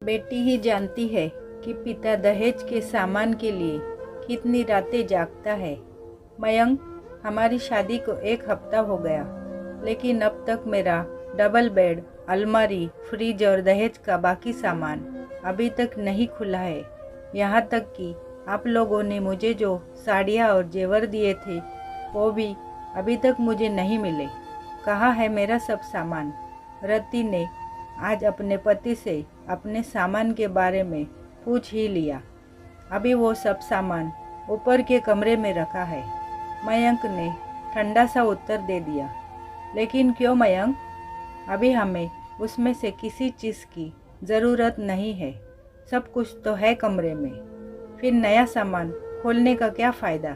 बेटी ही जानती है कि पिता दहेज के सामान के लिए कितनी रातें जागता है। मयंक, हमारी शादी को 1 हफ्ता हो गया, लेकिन अब तक मेरा डबल बेड, अलमारी, फ्रिज और दहेज का बाकी सामान अभी तक नहीं खुला है। यहाँ तक कि आप लोगों ने मुझे जो साड़ियाँ और जेवर दिए थे वो भी अभी तक मुझे नहीं मिले। कहाँ है मेरा सब सामान? रति ने आज अपने पति से अपने सामान के बारे में पूछ ही लिया। अभी वो सब सामान ऊपर के कमरे में रखा है। मयंक ने ठंडा सा उत्तर दे दिया। लेकिन क्यों मयंक? अभी हमें उसमें से किसी चीज़ की ज़रूरत नहीं है। सब कुछ तो है कमरे में, फिर नया सामान खोलने का क्या फ़ायदा?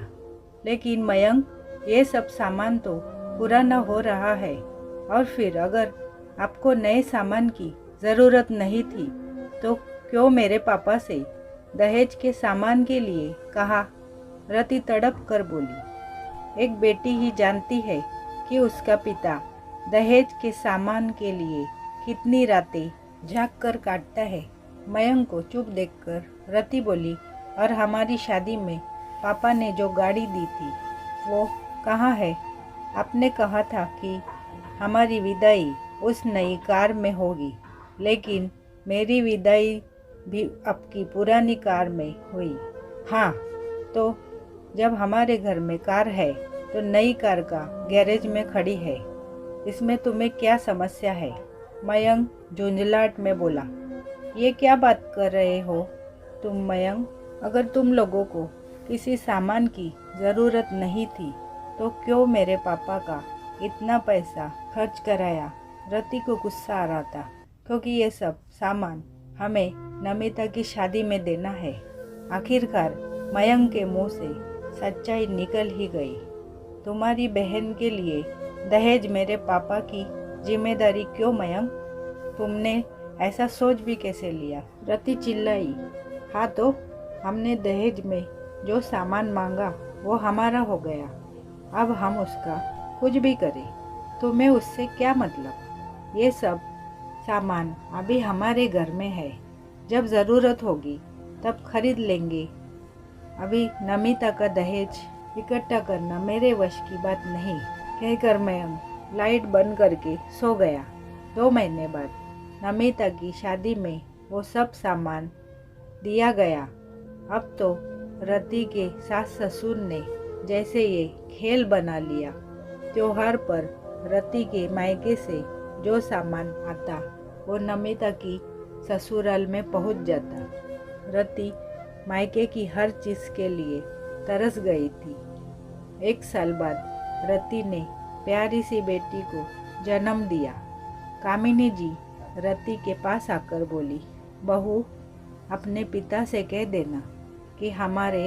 लेकिन मयंक, ये सब सामान तो पुराना हो रहा है, और फिर अगर आपको नए सामान की ज़रूरत नहीं थी तो क्यों मेरे पापा से दहेज के सामान के लिए कहा? रति तड़प कर बोली। एक बेटी ही जानती है कि उसका पिता दहेज के सामान के लिए कितनी रातें जाग कर काटता है। मयंक को चुप देखकर रति बोली, और हमारी शादी में पापा ने जो गाड़ी दी थी वो कहाँ है? आपने कहा था कि हमारी विदाई उस नई कार में होगी, लेकिन मेरी विदाई भी आपकी पुरानी कार में हुई। हाँ, तो जब हमारे घर में कार है तो नई कार का गैरेज में खड़ी है, इसमें तुम्हें क्या समस्या है? मयंक झुंझलाहट में बोला। ये क्या बात कर रहे हो तुम मयंक? अगर तुम लोगों को किसी सामान की ज़रूरत नहीं थी तो क्यों मेरे पापा का इतना पैसा खर्च कराया? रति को गुस्सा आ रहा था, क्योंकि ये सब सामान हमें नमिता की शादी में देना है। आखिरकार मयंक के मुंह से सच्चाई निकल ही गई। तुम्हारी बहन के लिए दहेज मेरे पापा की जिम्मेदारी क्यों मयंक? तुमने ऐसा सोच भी कैसे लिया? रति चिल्लाई। हाँ, तो हमने दहेज में जो सामान मांगा वो हमारा हो गया। अब हम उसका कुछ भी करें, तुम्हें उससे क्या मतलब? ये सब सामान अभी हमारे घर में है, जब ज़रूरत होगी तब खरीद लेंगे। अभी नमिता का दहेज इकट्ठा करना मेरे वश की बात नहीं, कहकर मयंक लाइट बंद करके सो गया। 2 महीने बाद नमिता की शादी में वो सब सामान दिया गया। अब तो रति के सास ससुर ने जैसे ये खेल बना लिया। त्योहार पर रति के मायके से जो सामान आता वो नमिता की ससुराल में पहुंच जाता। रति मायके की हर चीज़ के लिए तरस गई थी। 1 साल बाद रति ने प्यारी सी बेटी को जन्म दिया। कामिनी जी रति के पास आकर बोली, बहू, अपने पिता से कह देना कि हमारे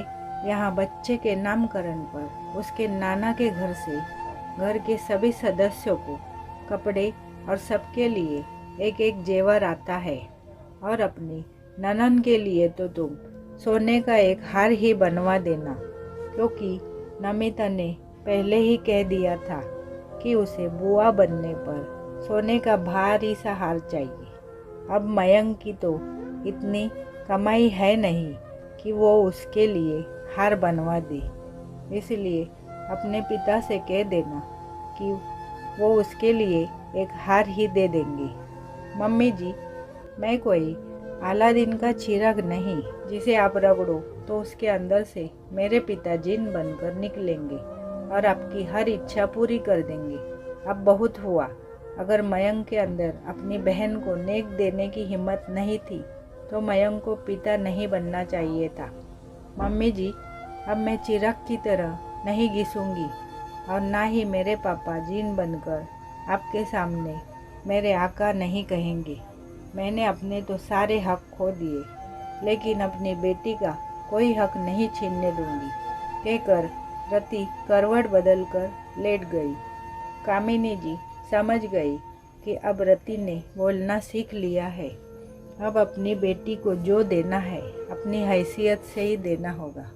यहाँ बच्चे के नामकरण पर उसके नाना के घर से घर के सभी सदस्यों को कपड़े और सबके लिए एक एक जेवर आता है, और अपनी ननन के लिए तो तुम सोने का एक हार ही बनवा देना, क्योंकि नमिता ने पहले ही कह दिया था कि उसे बुआ बनने पर सोने का भारी सा हार चाहिए। अब मयंक की तो इतनी कमाई है नहीं कि वो उसके लिए हार बनवा दे, इसलिए अपने पिता से कह देना कि वो उसके लिए एक हार ही दे देंगे। मम्मी जी, मैं कोई अलादीन का चिराग नहीं जिसे आप रगड़ो तो उसके अंदर से मेरे पिता जिन बनकर निकलेंगे और आपकी हर इच्छा पूरी कर देंगे। अब बहुत हुआ। अगर मयंक के अंदर अपनी बहन को नेक देने की हिम्मत नहीं थी तो मयंक को पिता नहीं बनना चाहिए था। मम्मी जी, अब मैं चिराग की तरह नहीं घिसूंगी, और ना ही मेरे पापा जिन बनकर आपके सामने मेरे आका नहीं कहेंगे। मैंने अपने तो सारे हक खो दिए, लेकिन अपनी बेटी का कोई हक नहीं छीनने दूंगी, कहकर रति करवट बदलकर लेट गई। कामिनी जी समझ गई कि अब रति ने बोलना सीख लिया है। अब अपनी बेटी को जो देना है अपनी हैसियत से ही देना होगा।